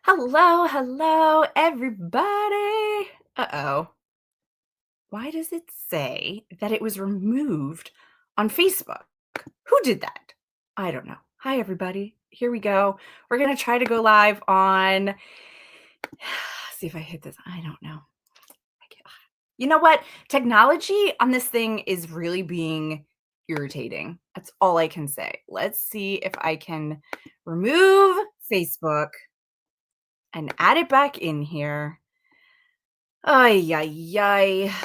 Hello, everybody. Uh-oh. Why does it say that it was removed on Facebook? Who did that? I don't know. Hi, everybody. Here we go. We're going to try to go live on. See if I hit this. I don't know. You know what? Technology on this thing is really being irritating. That's all I can say. Let's see if I can remove Facebook and add it back in here. Ay, ay, ay.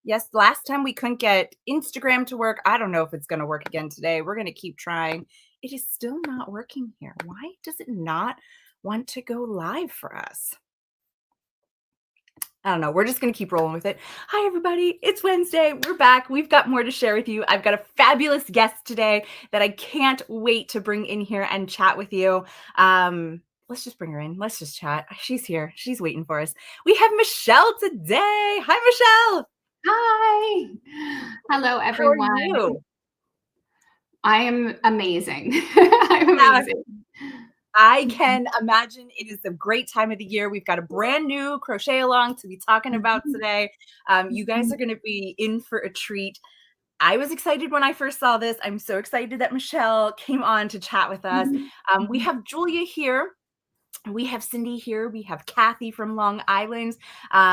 Yes, last time we couldn't get Instagram to work. I don't know if it's going to work again today. We're going to keep trying. It is still not working here. Why does it not want to go live for us? I don't know. We're just going to keep rolling with it. Hi, everybody. It's Wednesday. We're back. We've got more to share with you. I've got a fabulous guest today that I can't wait to bring in here and chat with you. Let's just bring her in. Let's just chat. She's here. She's waiting for us. We have Michelle today. Hi, Michelle. Hi. Hello, everyone. How are you? I am amazing. I'm amazing. I can imagine it is a great time of the year. We've got a brand new crochet along to be talking about today. You guys are going to be in for a treat. I was excited when I first saw this. I'm so excited that Michelle came on to chat with us. We have Julia here. We have Cindy here. We have Kathy from Long Island.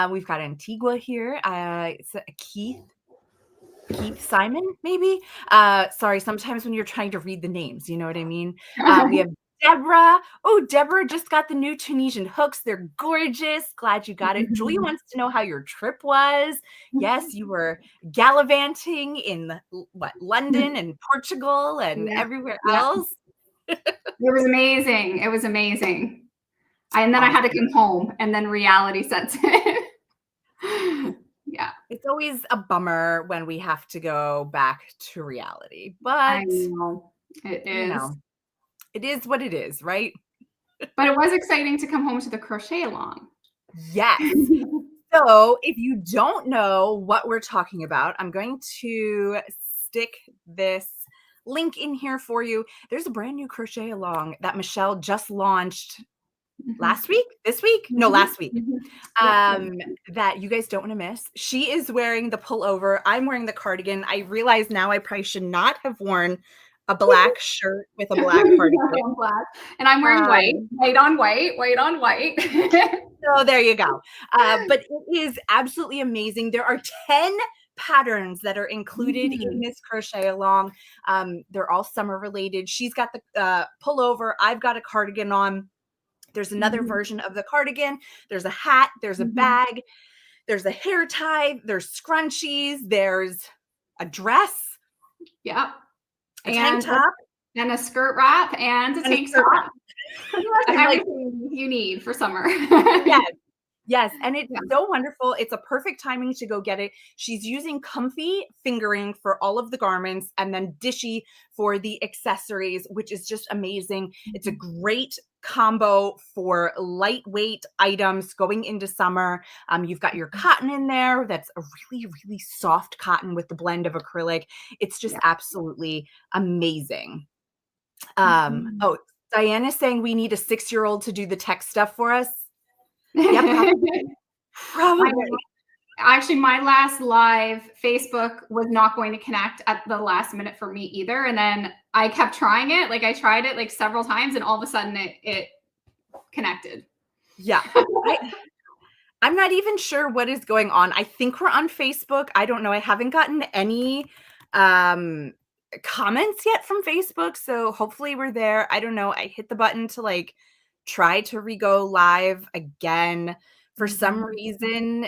We've got Antigua here. It's Keith Simon, maybe. Sorry, sometimes when you're trying to read the names, you know what I mean? We have Deborah. Oh, Deborah just got the new Tunisian hooks. They're gorgeous. Glad you got it. Julia wants to know how your trip was. Yes, you were gallivanting in London and Portugal and everywhere else. It was amazing. It was amazing. And then I had to come home, and then reality sets in. Yeah. It's always a bummer when we have to go back to reality, but I know. It is. You know, it is what it is, right? But it was exciting to come home to the crochet along. Yes. So if you don't know what we're talking about, I'm going to stick this link in here for you. There's a brand new crochet along that Michelle just launched last week, this week? No, last week. That you guys don't want to miss. She is wearing the pullover. I'm wearing the cardigan. I realize now I probably should not have worn a black shirt with a black cardigan. And I'm wearing white on white. So there you go. But it is absolutely amazing. There are 10 patterns that are included in this crochet along. They're all summer related. She's got the pullover. I've got a cardigan on. There's another version of the cardigan. There's a hat. There's a bag. There's a hair tie. There's scrunchies. There's a dress. Yep. A tank top. And a skirt wrap and a tank top. Everything you need for summer. Yes. And it's so wonderful. It's a perfect timing to go get it. She's using comfy fingering for all of the garments and then dishy for the accessories, which is just amazing. It's a great combo for lightweight items going into summer. You've got your cotton in there. That's a really, really soft cotton with the blend of acrylic. It's just absolutely amazing. Oh, Diana's saying we need a 6-year-old to do the tech stuff for us. Yep, probably. Actually, my last live Facebook was not going to connect at the last minute for me either. And then I kept trying it. Like I tried it like several times and all of a sudden it connected. Yeah. I'm not even sure what is going on. I think we're on Facebook. I don't know. I haven't gotten any comments yet from Facebook. So hopefully we're there. I don't know. I hit the button to like try to re-go live again. For some reason,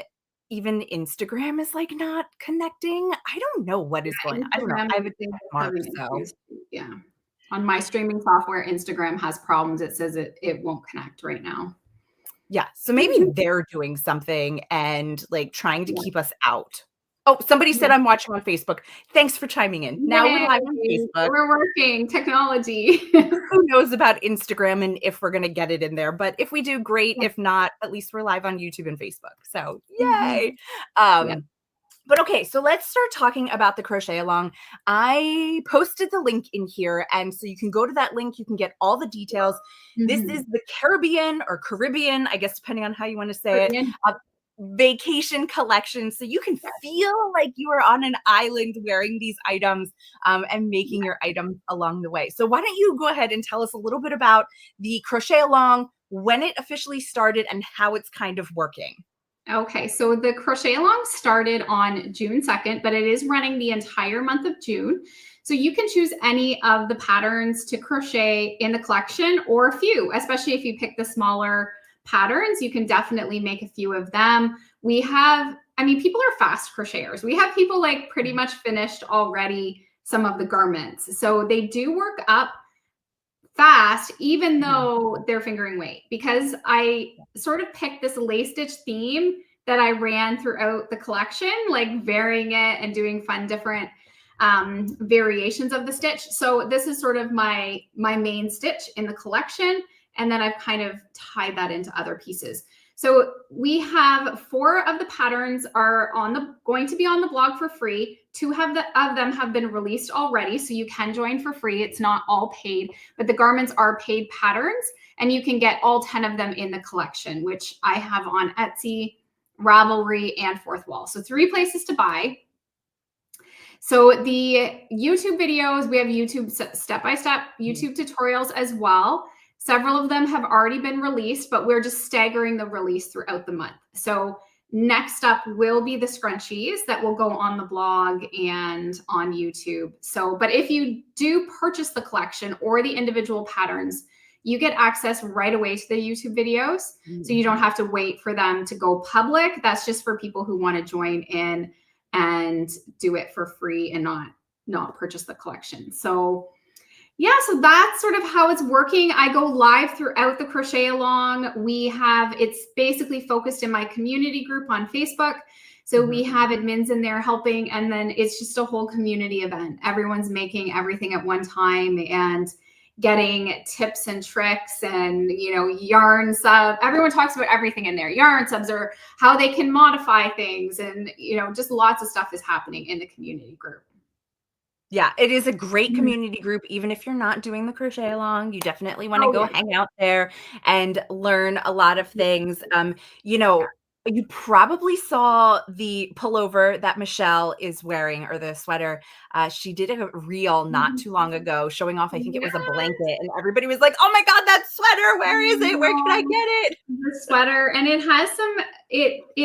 even Instagram is like not connecting. I don't know what is going on. I don't know. I have a mark, so yeah. On my streaming software, Instagram has problems. It says it won't connect right now. Yeah. So maybe they're doing something and like trying to keep us out. Oh, somebody said I'm watching on Facebook. Thanks for chiming in. Now we're live on Facebook. We're working technology. Who knows about Instagram and if we're going to get it in there. But if we do, great. If not, at least we're live on YouTube and Facebook. So yay. But But okay, so let's start talking about the crochet along. I posted the link in here, and so you can go to that link. You can get all the details. This is Mhm. the Caribbean, I guess, depending on how you want to say it, Brilliant. vacation collection. So you can feel like you are on an island wearing these items and making your items along the way. So why don't you go ahead and tell us a little bit about the crochet along, when it officially started, and how it's kind of working? Okay, so the crochet along started on June 2nd, but it is running the entire month of June. So you can choose any of the patterns to crochet in the collection or a few, especially if you pick the smaller patterns, you can definitely make a few of them. We have, I mean, people are fast crocheters. We have people like pretty much finished already some of the garments. So they do work up fast, even Mhm. though they're fingering weight, because I sort of picked this lace stitch theme that I ran throughout the collection, like varying it and doing fun different variations of the stitch. So this is sort of my main stitch in the collection, and then I've kind of tied that into other pieces. So we have 4 of the patterns are going to be on the blog for free. 2 of them have been released already, so you can join for free. It's not all paid, but the garments are paid patterns, and you can get all 10 of them in the collection, which I have on Etsy, Ravelry, and Fourth Wall. So 3 places to buy. So the YouTube videos, we have YouTube step-by-step YouTube tutorials as well. Several of them have already been released, but we're just staggering the release throughout the month. So next up will be the scrunchies that will go on the blog and on YouTube. So, but if you do purchase the collection or the individual patterns, you get access right away to the YouTube videos. So you don't have to wait for them to go public. That's just for people who want to join in and do it for free and not purchase the collection. So yeah, so that's sort of how it's working. I go live throughout the crochet along. It's basically focused in my community group on Facebook. So we have admins in there helping, and then it's just a whole community event. Everyone's making everything at one time and getting tips and tricks and yarn sub. Everyone talks about everything in there. Yarn subs or how they can modify things, and just lots of stuff is happening in the community group. Yeah, it is a great Mhm. community group. Even if you're not doing the crochet along, you definitely want to Oh go yeah. hang out there and learn a lot of things. You Yeah. know, you probably saw the pullover that Michelle is wearing, or the sweater. She did a reel not Mhm. too long ago showing off, I think it was a Yes. blanket, and everybody was like, "Oh my God, that sweater, where is it? Where can I No, get it?" the sweater, and it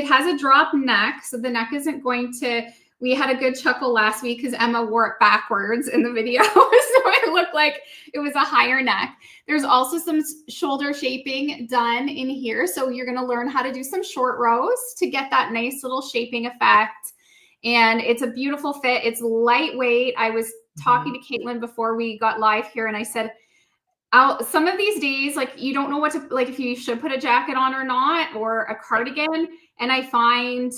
has a drop neck, so the neck isn't going to. We had a good chuckle last week because Emma wore it backwards in the video, so it looked like it was a higher neck. There's also some shoulder shaping done in here, so you're going to learn how to do some short rows to get that nice little shaping effect. And it's a beautiful fit. It's lightweight. I was talking Mhm. to Katelyn before we got live here, and I said, some of these days, like you don't know what to like if you should put a jacket on or not, or a cardigan. And I find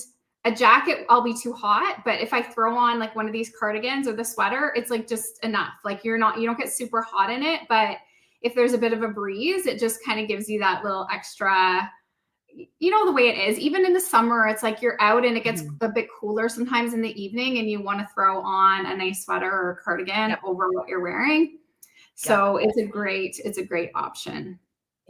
a jacket, I'll be too hot. But if I throw on like one of these cardigans or the sweater, it's like just enough. Like you don't get super hot in it. But if there's a bit of a breeze, it just kind of gives you that little extra, the way it is. Even in the summer, it's like you're out and it gets Mhm. a bit cooler sometimes in the evening, and you want to throw on a nice sweater or cardigan Yep. over what you're wearing. Yep. So it's a great option.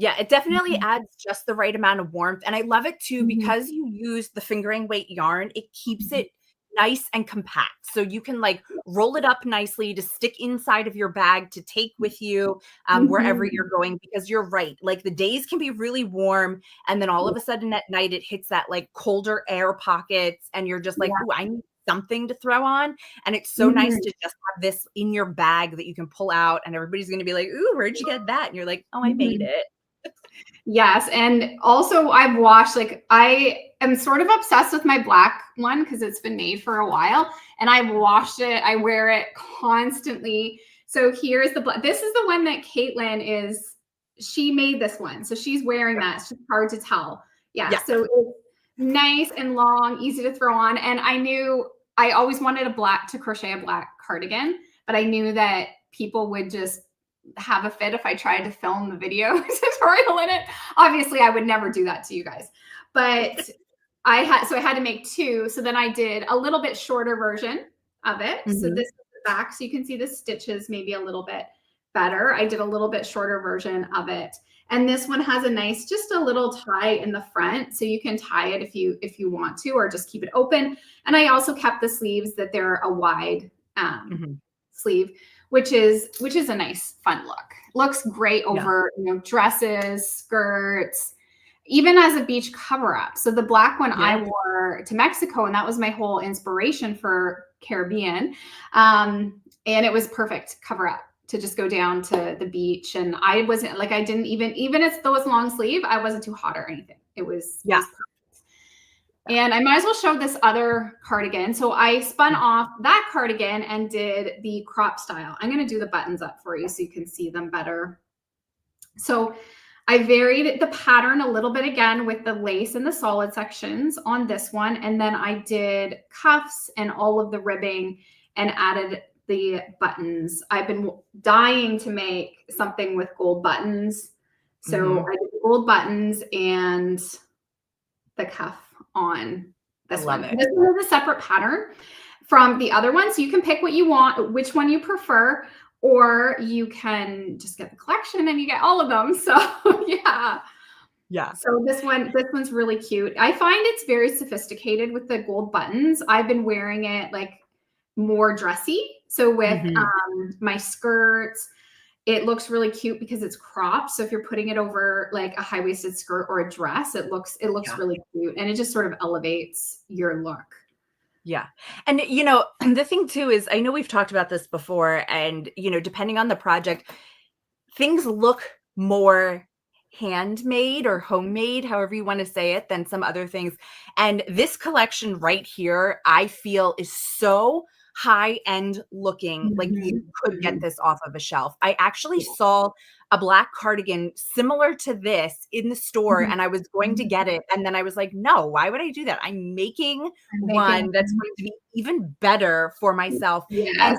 Yeah, it definitely Mhm. adds just the right amount of warmth, and I love it too Mhm. because you use the fingering weight yarn, it keeps Mhm. it nice and compact, so you can, like, roll it up nicely to stick inside of your bag to take with you, wherever Mhm. you're going, because you're right, like, the days can be really warm, and then all of a sudden at night, it hits that, like, colder air pockets, and you're just like, Yeah. "Ooh, I need something to throw on," and it's so nice Mhm. to just have this in your bag that you can pull out, and everybody's gonna be like, "Ooh, where'd you get that?" And you're like, "Oh, I made Mhm. it." Yes, and also I've washed, like, I am sort of obsessed with my black one because it's been made for a while, and I've washed it. I wear it constantly. So here's the black. This is the one that Katelyn is. She made this one, so she's wearing that. It's just hard to tell. Yeah, Yeah. so it's nice and long, easy to throw on. And I knew I always wanted to crochet a black cardigan, but I knew that people would just have a fit if I tried to film the video tutorial in it. Obviously, I would never do that to you guys. But I had to make two. So then I did a little bit shorter version of it. So Mhm. this is the back. So you can see the stitches maybe a little bit better. I did a little bit shorter version of it. And this one has a nice, just a little tie in the front. So you can tie it if you want to, or just keep it open. And I also kept the sleeves that they're a wide Mhm. sleeve, which is a nice, fun look. Looks great Yeah. over, dresses, skirts, even as a beach cover up. So the black one I Yeah. wore to Mexico, and that was my whole inspiration for Caribbean. And it was perfect cover up to just go down to the beach. And I wasn't like, I didn't even if though it's long sleeve, I wasn't too hot or anything. It Yeah. was perfect. And I might as well show this other cardigan. So I spun off that cardigan and did the crop style. I'm going to do the buttons up for you so you can see them better. So I varied the pattern a little bit again with the lace and the solid sections on this one. And then I did cuffs and all of the ribbing and added the buttons. I've been dying to make something with gold buttons. So Mhm. I did the gold buttons and the cuff on I this love one. it. This one is a separate pattern from the other one. So you can pick what you want, which one you prefer, or you can just get the collection and you get all of them. So yeah. Yeah. So this one's really cute. I find it's very sophisticated with the gold buttons. I've been wearing it like more dressy. So with Mhm. my skirts, it looks really cute because it's cropped. So if you're putting it over like a high-waisted skirt or a dress, it looks Yeah. really cute and it just sort of elevates your look. Yeah. And, the thing too is I know we've talked about this before and, depending on the project, things look more handmade or homemade, however you want to say it, than some other things. And this collection right here, I feel is so high end looking, like you Mhm, could get mhm. this off of a shelf. I actually Yeah. saw a black cardigan similar to this in the store Mhm, and I was going to mhm. get it. And then I was like, no, why would I do that? I'm making I'm making one that's going to be even better for myself. And, yes.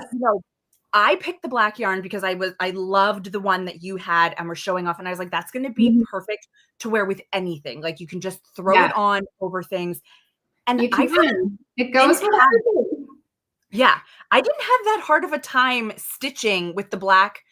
I picked the black yarn because I loved the one that you had and were showing off, and I was like, "That's gonna be Mhm. perfect to wear with anything." Like, you can just throw Yeah, it on over things, and you I really can. It didn't goes with have everything. yeah, I didn't have that hard of a time stitching with the black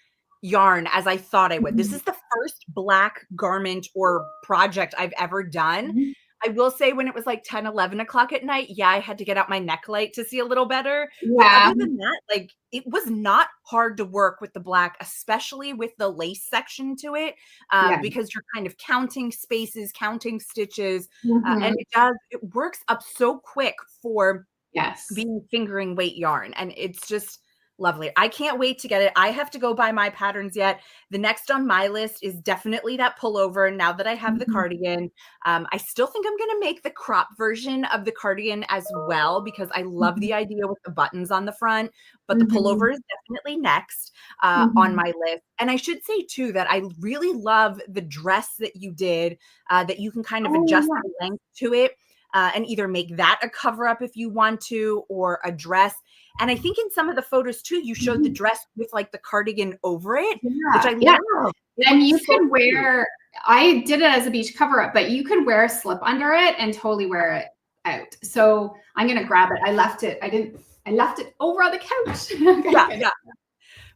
yarn as I thought I would. This Mhm, is the first black garment or project I've ever done. mhm. I will say when it was like 10, 11 o'clock at night, yeah, I had to get out my neck light to see a little better. But Yeah, other than that, like it was not hard to work with the black, especially with the lace section to it, yeah. because you're kind of counting spaces, counting stitches, and Mhm. it works up so quick for Yes. being fingering weight yarn, and it's just lovely. I can't wait to get it. I have to go buy my patterns yet. The next on my list is definitely that pullover now that I have the Mhm, cardigan. I still think I'm gonna make the crop version of the cardigan as well because I love mhm, the idea with the buttons on the front, but the mhm, pullover is definitely next, on mhm. my list. And I should say too that I really love the dress that you did, that you can kind of Oh, adjust yeah. the length to it and either make that a cover up if you want to, or a dress. And I think in some of the photos too, you showed the Mhm. dress with like the cardigan over it, which Yeah, I yeah. love. It And looks you so could cute. wear I did it as a beach cover up, but you could wear a slip under it and totally wear it out. So I'm gonna grab it. I left it over on the couch. Okay, Yeah, good. yeah.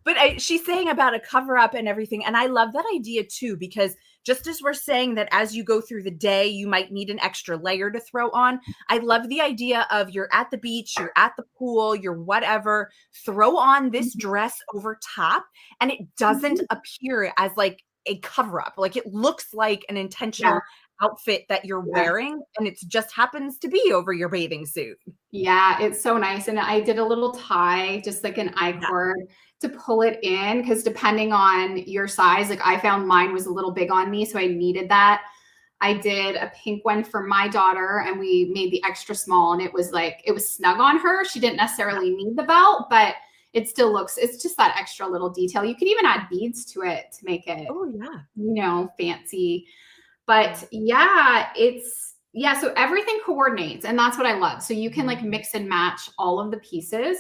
But she's saying about a cover up and everything. And I love that idea too, because just as we're saying that as you go through the day, you might need an extra layer to throw on. I love the idea of you're at the beach, you're at the pool, you're whatever, throw on this Mhm, dress over top, and it doesn't mhm. appear as like a cover up. Like it looks like an Yeah, intentional outfit that you're yeah. wearing, and it just happens to be over your bathing suit. Yeah, it's so nice, and I did a little tie, just like an Yeah. I-cord to pull it in, because depending on your size, like, I found mine was a little big on me, so I needed that. I did a pink one for my daughter, and we made the extra small, and it was snug on her. She didn't necessarily need the belt, but it's just that extra little detail. You can even add beads to it to make it, Oh yeah. fancy. Yeah. But yeah, so everything coordinates, and that's what I love. So you can like Mhm. mix and match all of the pieces.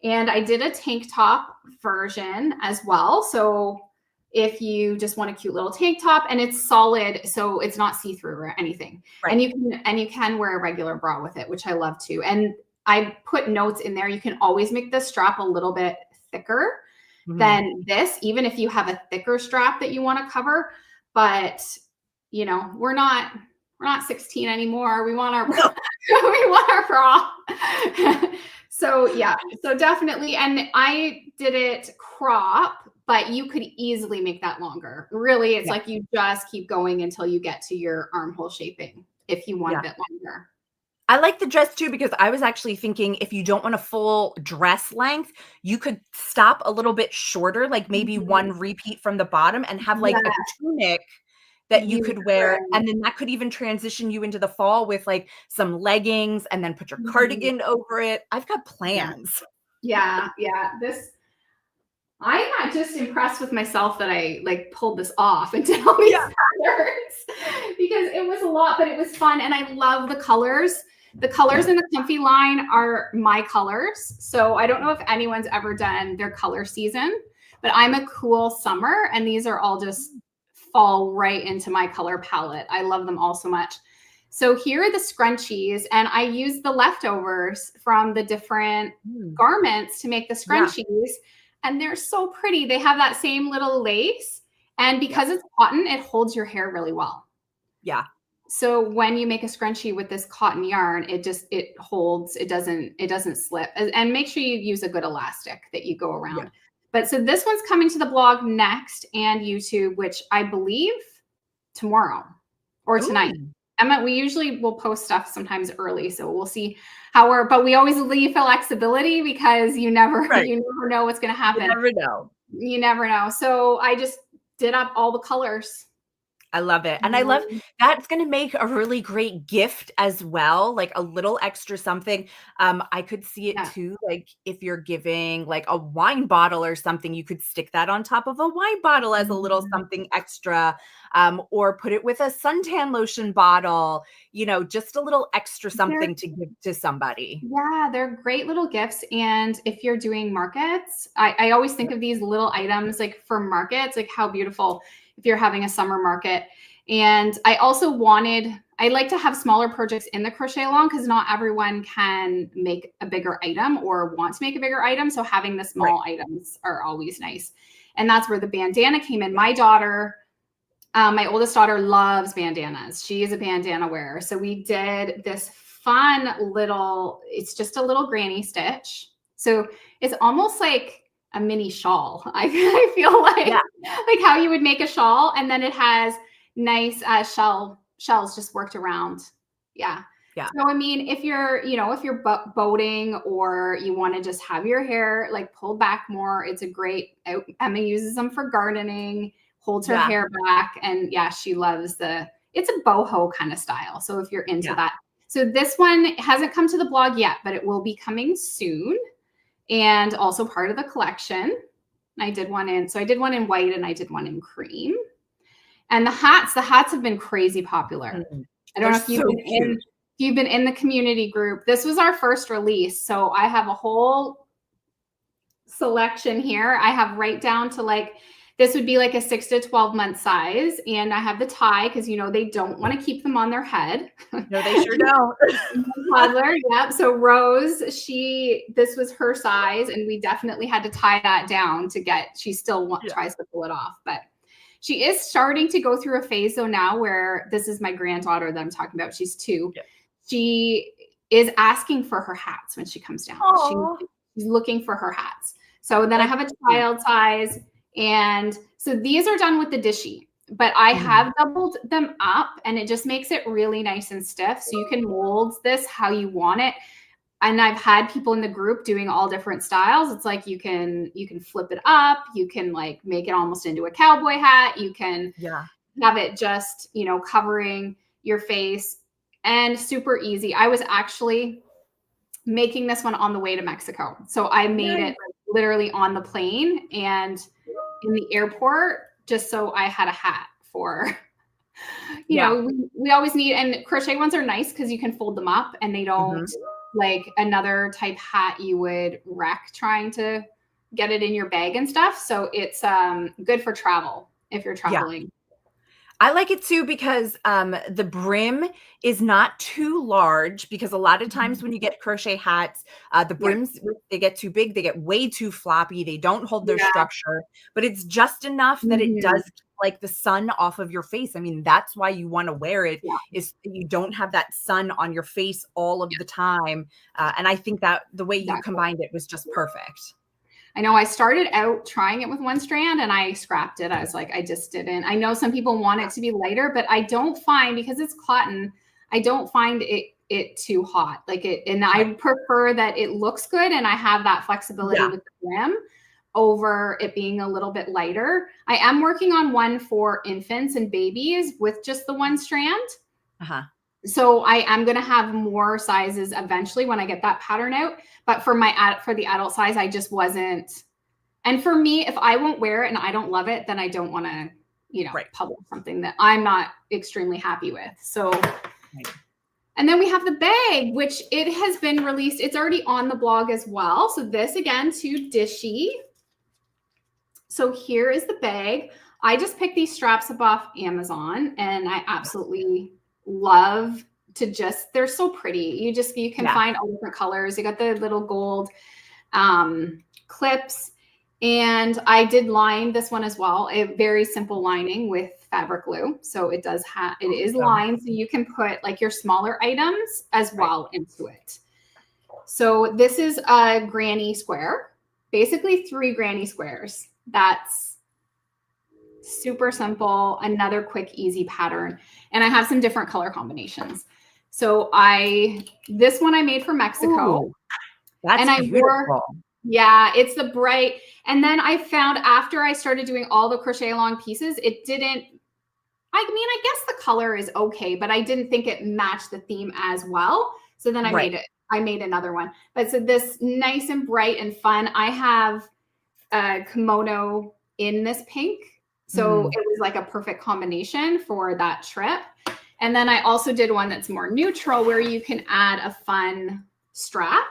And I did a tank top version as well. So if you just want a cute little tank top, and it's solid, so it's not see-through or anything. Right. And you can wear a regular bra with it, which I love too. And I put notes in there. You can always make the strap a little bit thicker Mhm. than this, even if you have a thicker strap that you want to cover. But we're not 16 anymore. We want our we No. want our bra. So yeah, so definitely. And I did it crop, but you could easily make that longer. Really, it's Yeah. like you just keep going until you get to your armhole shaping if you Yeah. wanted it longer. I like the dress too because I was actually thinking if you don't want a full dress length, you could stop a little bit shorter, like maybe Mhm. one repeat from the bottom and have like a Yeah, tunic that you you could wear. could. And then that could even transition you into the fall with like some leggings and then put your Mhm. cardigan over it. I've got Yeah, plans. yeah, yeah. I'm not just impressed with myself that I like pulled this off and did all these Yeah. patterns because it was a lot, but it was fun. And I love the colors. The colors in the comfy line are my colors. So I don't know if anyone's ever done their color season, but I'm a cool summer and these are all just fall right into my color palette. I love them all so much. So here are the scrunchies, and I use the leftovers from the different Mm. garments to make the Yeah. scrunchies, and they're so pretty. They have that same little lace, and Yeah. because it's cotton, it holds your hair really well. Yeah. So when you make a scrunchie with this cotton yarn, it holds, it doesn't slip. And make sure you use a good elastic that you go Yeah. around. But so this one's coming to the blog next and YouTube, which I believe tomorrow or tonight. Ooh. Emma, we usually will post stuff sometimes early, so we'll see how but we always leave flexibility because you never Right. you never know what's going to You happen. never know. You never know. So I just did up all the colors. I love it, and I love Mhm. that's gonna make a really great gift as well, like a little extra something. I could see it Yeah. too, like, if you're giving, like, a wine bottle or something, you could stick that on top of a wine bottle as a little Mhm. something extra, or put it with a suntan lotion bottle, just a little extra They're something to give to somebody. Yeah, they're great little gifts. And if you're doing markets, I always think Yep. of these little items like for markets, like how beautiful if you're having a summer market. And I like to have smaller projects in the crochet along because not everyone can make a bigger item or want to make a bigger item. So having the Right. small items are always nice. And that's where the bandana came in. Yeah. My oldest daughter loves bandanas. She is a bandana wearer. So we did this fun little, it's just a little granny stitch. So it's almost like a mini shawl. I feel Yeah. like how you would make a shawl. And then it has nice shells just worked around. Yeah. Yeah. So I mean, if you're boating or you want to just have your hair like pulled back more, it's a great. Emma uses them for gardening, holds her Yeah. hair back, and yeah, she loves it's a boho kind of style. So if you're into Yeah. that, so this one hasn't come to the blog yet, but it will be coming soon, and also part of the collection. I did one in white and I did one in cream. And the hats have been crazy popular. Mhm. I don't They're know if so cute. you've been in the community group. This was our first release, so I have a whole selection here. I have right down to like this would be like a 6 to 12 month size, and I have the tie because they don't want to keep them on their head. No, they sure don't. Toddler, yep. So Rose, this was her size, and we definitely had to tie that down to get. She still Yeah. tries to pull it off, but she is starting to go through a phase though now where this is my granddaughter that I'm talking about. She's 2. Yeah. She is asking for her hats when she comes down. Aw, She's looking for her hats. So then I that's have a sweet. child size, and so these are done with the dishy. But I Mhm. have doubled them up and it just makes it really nice and stiff. So you can mold this how you want it. And I've had people in the group doing all different styles. It's like you can flip it up, you can like make it almost into a cowboy hat, you can Yeah. have it just, covering your face and super easy. I was actually making this one on the way to Mexico. So I made it Nice. like, literally on the plane and in the airport just so I had a hat for Yeah. we always need, and crochet ones are nice because you can fold them up and they don't Mhm. like another type hat you would wreck trying to get it in your bag and stuff. So it's good for travel if you're Yeah. traveling. I like it too because the brim is not too large, because a lot of times when you get crochet hats, the Yeah. brims, they get too big, they get way too floppy, they don't hold their Yeah. structure, but it's just enough that it Mhm. does keep, like, the sun off of your face. I mean, that's why you want to wear it, Yeah. is that you don't have that sun on your face all of Yeah. the time. And I think that the way you Exactly. combined it was just perfect. I know I started out trying it with one strand and I scrapped it. I was like, I just didn't. I know some people want it to be lighter, but I don't find, because it's cotton, I don't find it too hot. Like it, and Right. I prefer that it looks good and I have that flexibility Yeah. with the brim over it being a little bit lighter. I am working on one for infants and babies with just the one strand. Uh-huh. So I am going to have more sizes eventually when I get that pattern out. But for for the adult size, I just wasn't. And for me, if I won't wear it and I don't love it, then I don't want to, Right. publish something that I'm not extremely happy with. So, Right. and then we have the bag, which it has been released. It's already on the blog as well. So this again to Dishy. So here is the bag. I just picked these straps up off Amazon and I absolutely love to just, they're so pretty. You can Yeah. find all different colors. You got the little gold clips. And I did line this one as well, a very simple lining with fabric glue. So it is Awesome. lined. So you can put like your smaller items as Right. well into it. So this is a granny square, basically 3 granny squares. That's super simple, another quick, easy pattern. And I have some different color combinations. So this one I made for Mexico. Ooh, that's And I wore, beautiful. yeah, it's the bright. And then I found after I started doing all the crochet along pieces, it didn't, I mean, I guess the color is okay, but I didn't think it matched the theme as well. So then Right. I made another one. But so this nice and bright and fun, I have a kimono in this pink. So it was like a perfect combination for that trip. And then I also did one that's more neutral where you can add a fun strap.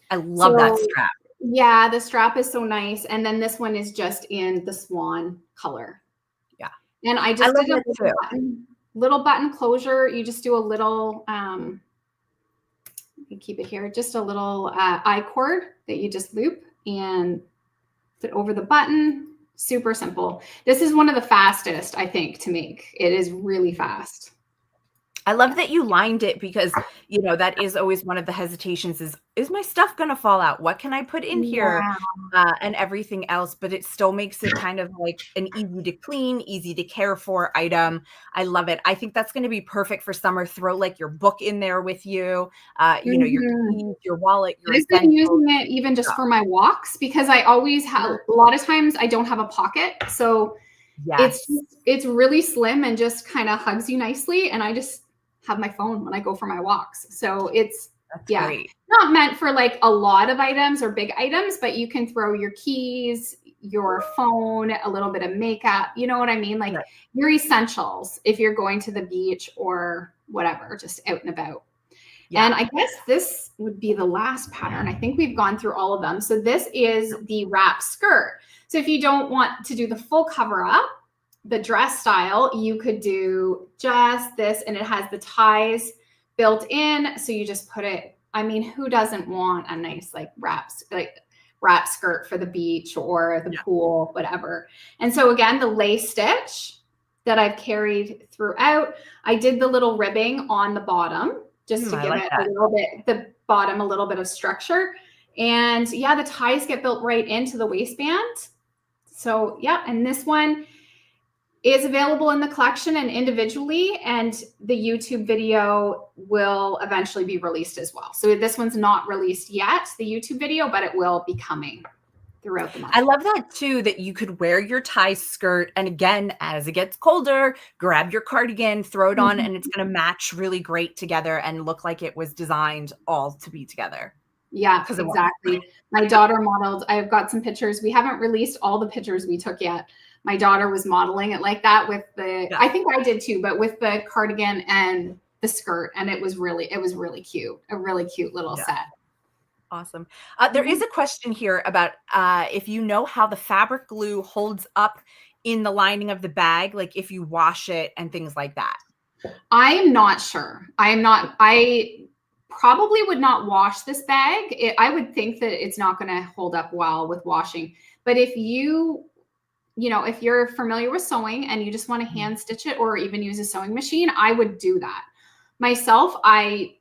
I love that strap. Yeah, the strap is so nice. And then this one is just in the swan color. Yeah. And I I just love did a that little button closure. You just do a little, you keep it here, just a little I cord that you just loop and put over the button. Super simple. This is one of the fastest, I think, to make. It is really fast. I love that you lined it, because, that is always one of the hesitations, is my stuff going to fall out? What can I put in here? Yeah. And everything else, but it still makes it kind of like an easy to clean, easy to care for item. I love it. I think that's going to be perfect for summer. Throw like your book in there with you, your keys, your wallet, your I've been essentials. using it even just for my walks because I always have, a lot of times I don't have a pocket. So Yes. it's really slim and just kind of hugs you nicely. And I just have my phone when I go for my walks. So it's, That's great. not meant for like a lot of items or big items, but you can throw your keys, your phone, a little bit of makeup. You know what I mean? Like Right. your essentials if you're going to the beach or whatever, just out and about. Yeah. And I guess this would be the last pattern. I think we've gone through all of them. So this is the wrap skirt. So if you don't want to do the full cover up, the dress style, you could do just this, and it has the ties built in. So you just put it, I mean, who doesn't want a nice wrap skirt for the beach or the pool, whatever. And so again, the lace stitch that I've carried throughout, I did the little ribbing on the bottom just to give it a little bit, the bottom, a little bit of structure. And yeah, the ties get built right into the waistband. So yeah, and this one is available in the collection and individually, and the YouTube video will eventually be released as well. So this one's not released yet, the YouTube video, but it will be coming throughout the month. I love that too, that you could wear your tie skirt, and again, as it gets colder, grab your cardigan, throw it on, and it's going to match really great together and look like it was designed all to be together. Yeah, exactly. My daughter modeled, I've got some pictures. We haven't released all the pictures we took yet. My daughter was modeling it like that with I think I did too, but with the cardigan and the skirt. And it was really cute. A really cute little set. Awesome. There Yeah. is a question here about if you know how the fabric glue holds up in the lining of the bag, like if you wash it and things like that. I am not sure. I am not. I probably would not wash this bag. I would think that it's not going to hold up well with washing. But if if you're familiar with sewing and you just want to Mhm. hand stitch it or even use a sewing machine, I would do that. Myself, I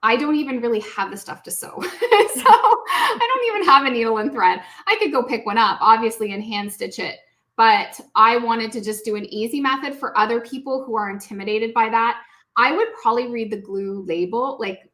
don't even really have the stuff to sew. So I don't even have a needle and thread. I could go pick one up, obviously, and hand stitch it. But I wanted to just do an easy method for other people who are intimidated by that. I would probably read the glue label. Like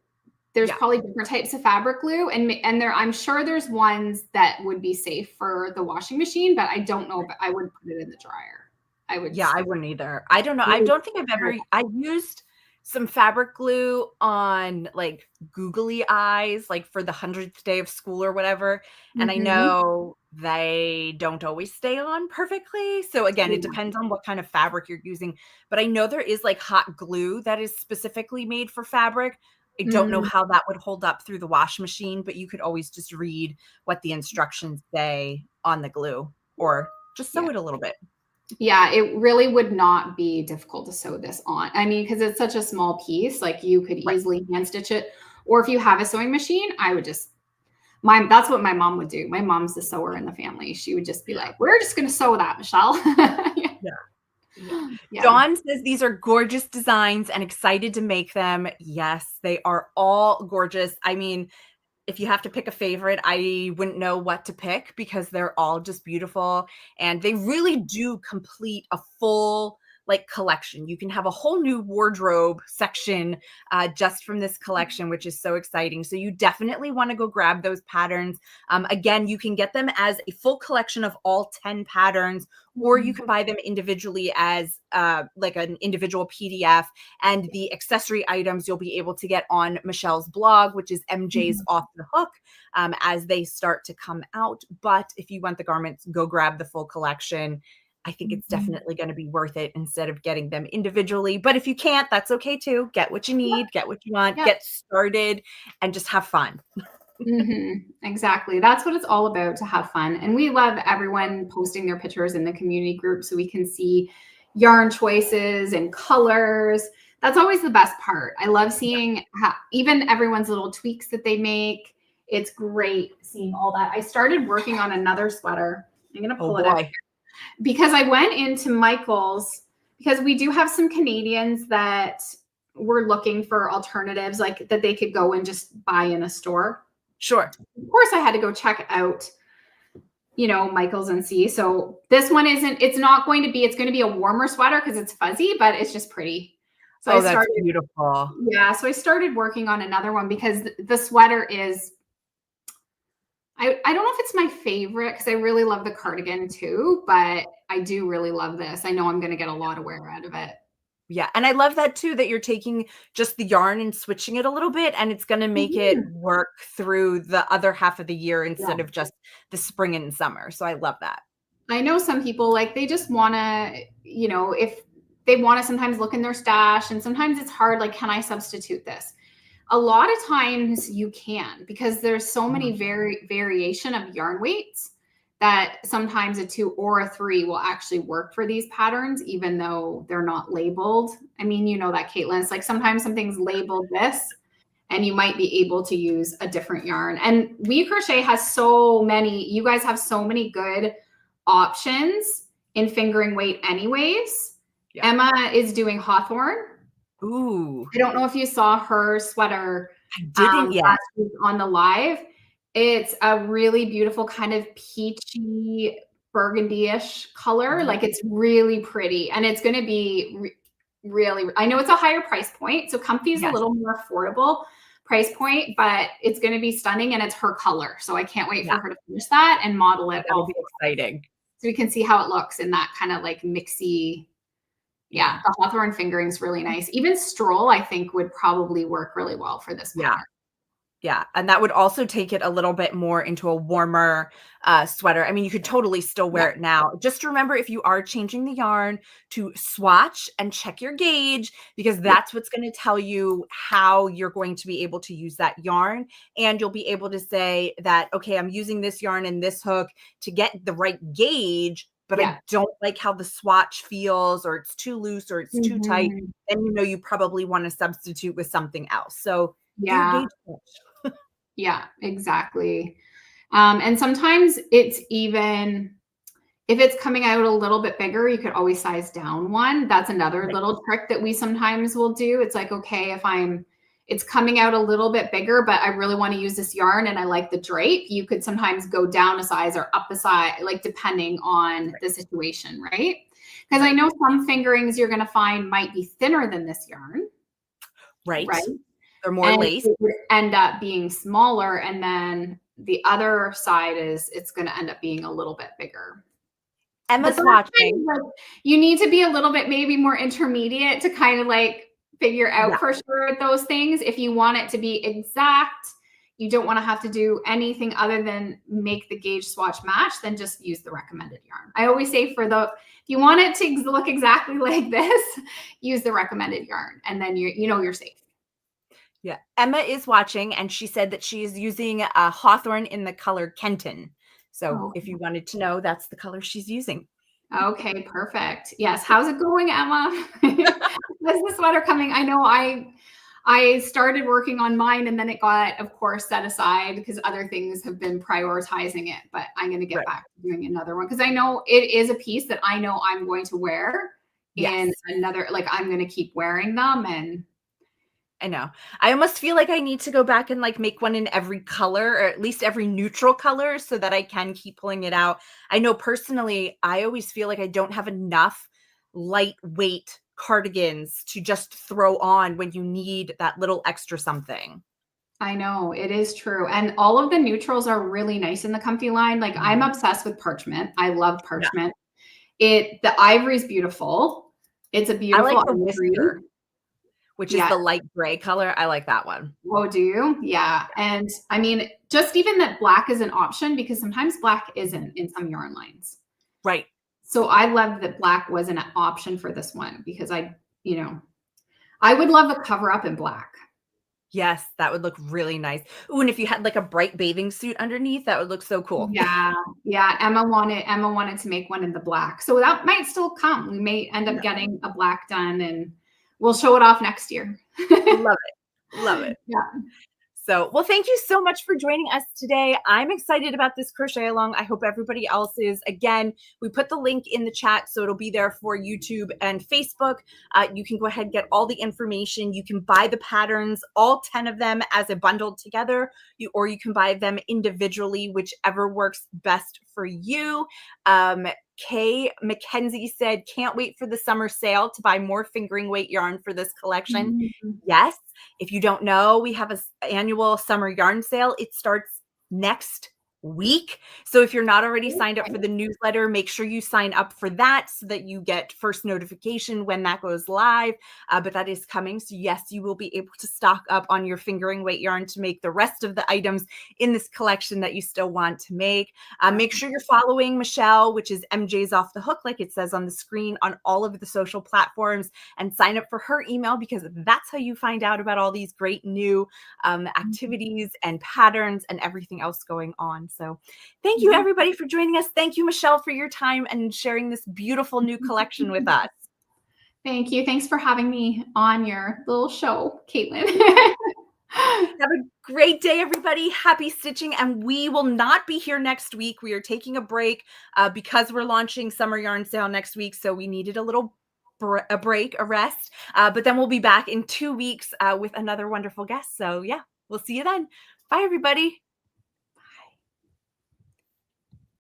there's Yeah. probably different types of fabric glue, and there I'm sure there's ones that would be safe for the washing machine, but I don't know. But I would put it in the dryer. I would. Yeah, I wouldn't either. I don't know. I I would don't think I used some fabric glue on like googly eyes, like for the 100th day of school or whatever. And I Mhm. know they don't always stay on perfectly. So again, it Yeah. depends on what kind of fabric you're using. But I know there is like hot glue that is specifically made for fabric. I don't know Mm, how that would hold up through the wash machine, but you could always just read what the instructions say on the glue or just yeah. sew it a little bit. Yeah, it really would not be difficult to sew this on. I mean, because it's such a small piece, like you could Right. easily hand stitch it. Or if you have a sewing machine, I would just my that's what my mom would do. My mom's the sewer in the family. She would just be like, "We're just gonna sew that, Michelle." Yeah. Yeah. Yeah. Dawn says these are gorgeous designs and excited to make them. Yes, they are all gorgeous. I mean, if you have to pick a favorite, I wouldn't know what to pick because they're all just beautiful and they really do complete a full like collection. You can have a whole new wardrobe section just from this collection, which is so exciting. So you definitely want to go grab those patterns. Again, you can get them as a full collection of all 10 patterns, or you Mhm. can buy them individually as like an individual PDF. And the accessory items you'll be able to get on Michelle's blog, which is MJ's Mhm. Off the Hook, as they start to come out. But if you want the garments, go grab the full collection. I think it's Mhm. definitely going to be worth it instead of getting them individually. But if you can't, that's okay too. Get what you need, get what you want, Yep. get started, and just have fun. Exactly. That's what it's all about, to have fun. And we love everyone posting their pictures in the community group so we can see yarn choices and colors. That's always the best part. I love Yeah. seeing even everyone's little tweaks that they make. It's great seeing all that. I started working on another sweater. I'm going to Oh pull it out boy. because I went into Michael's because we do have some Canadians that were looking for alternatives like that they could go and just buy in a store. Sure. Of course, I had to go check out, Michael's and see. So this one isn't, it's going to be a warmer sweater because it's fuzzy, but it's just pretty. So Oh, that's beautiful. so I started working on another one because the sweater is, I don't know if it's my favorite because I really love the cardigan too, but I do really love this. I know I'm going to get a lot of wear out of it. Yeah, and I love that too, that you're taking just the yarn and switching it a little bit, and it's gonna make it Mhm. work through the other half of the year Yeah. instead of just the spring and summer, so I love that. I know some people like they just want to, if they want to sometimes look in their stash and sometimes it's hard like can I substitute this? A lot of times you can because there's so many Mhm. variation of yarn weights that sometimes a 2 or a 3 will actually work for these patterns even though they're not labeled. I mean, you know that, Katelyn. It's like sometimes something's labeled this and you might be able to use a different yarn. And We Crochet has so many, you guys have so many good options in fingering weight anyways. Yeah. Emma is doing Hawthorne. Ooh, I don't know if you saw her sweater I didn't yet. last week on the live. It's a really beautiful kind of peachy burgundy-ish color. Yeah, Like it's really pretty, and it's going to be really. I know it's a higher price point, so Comfy is a yes, little more affordable price point, but it's going to be stunning, and it's her color. So I can't wait yeah, for her to finish that and model it that'll all, be exciting. so we can see how it looks in that kind of like mixy. Yeah, Yeah, the Hawthorn fingering is really nice. Even Stroll, I think, would probably work really well for this yeah. pattern. Yeah, and that would also take it a little bit more into a warmer, sweater. I mean, you could totally still Yeah, wear it now. Just remember if you are changing the yarn to swatch and check your gauge because yeah, that's what's gonna tell you how you're going to be able to use that yarn, and you'll be able to say that, "Okay, I'm using this yarn and this hook to get the right gauge, but I yeah. don't like how the swatch feels or it's too loose or it's too tight." Mhm. Then you know you probably wanna substitute with something else. So, do a Yeah, gauge swatch. yeah, exactly. And sometimes it's even if it's coming out a little bit bigger, you could always size down one. That's another Right. little trick that we sometimes will do. It's like, okay, if it's coming out a little bit bigger, but I really want to use this yarn and I like the drape, you could sometimes go down a size or up a size, like depending on Right. the situation, right? Because I Right. know some fingerings you're going to find might be thinner than this yarn, right? Right. They're more And lace. it would end up being smaller. And then the other side is it's going to end up being a little bit bigger. But Emma's that's kind watching. of like you need to be a little bit maybe more intermediate to kind of like figure Yeah, out for sure those things. If you want it to be exact, you don't want to have to do anything other than make the gauge swatch match, then just use the recommended yarn. I always say if you want it to look exactly like this, use the recommended yarn and then you're safe. yeah. Emma is watching, and she said that she is using a hawthorn in the color Kenton. So Oh, if you wanted to know, that's the color she's using. okay, perfect. Yes. How's it going, Emma? When's the sweater coming? I know I started working on mine and then it got, of course, set aside because other things have been prioritizing it. But I'm going to get Right. back to doing another one because I know it is a piece that I know I'm going to wear in Yes, another, like I'm going to keep wearing them. And I know. I almost feel like I need to go back and like make one in every color or at least every neutral color so that I can keep pulling it out. I know personally, I always feel like I don't have enough lightweight cardigans to just throw on when you need that little extra something. I know it is true. And all of the neutrals are really nice in the comfy line. Like I'm Mhm. obsessed with parchment. I love Yeah. parchment. The ivory's beautiful. It's a I like beautiful the wispy, ivory. which is Yeah. the light gray color. I like that one. Oh, do you? Yeah. And I mean, just even that black is an option because sometimes black isn't in some yarn lines. Right. So I love that black was an option for this one because you know, I would love a cover up in black. Yes, that would look really nice. Ooh, and if you had like a bright bathing suit underneath, that would look so cool. Yeah. Yeah. Emma wanted to make one in the black. So that might still come. We may end up Yeah. getting a black done and we'll show it off next year. Love it. Love it. Yeah. So, well, thank you so much for joining us today. I'm excited about this crochet along. I hope everybody else is. Again, we put the link in the chat, so it'll be there for YouTube and Facebook. You can go ahead and get all the information. You can buy the patterns, all 10 of them as a bundle together, or you can buy them individually, whichever works best for you. Kay McKenzie said, can't wait for the summer sale to buy more fingering weight yarn for this collection. Mhm. Yes. If you don't know, we have an annual summer yarn sale. It starts next week. So if you're not already signed up for the newsletter, make sure you sign up for that so that you get first notification when that goes live. But that is coming. So yes, you will be able to stock up on your fingering weight yarn to make the rest of the items in this collection that you still want to make. Make sure you're following Michelle, which is MJ's Off the Hook, like it says on the screen on all of the social platforms, and sign up for her email because that's how you find out about all these great new activities and patterns and everything else going on. So thank you, everybody, for joining us. Thank you, Michelle, for your time and sharing this beautiful new collection with us. Thank you. Thanks for having me on your little show, Caitlin. Have a great day, everybody. Happy stitching. And we will not be here next week. We are taking a break because we're launching Summer Yarn Sale next week. So we needed a little a break, a rest. But then we'll be back in 2 weeks with another wonderful guest. So yeah, we'll see you then. Bye, everybody.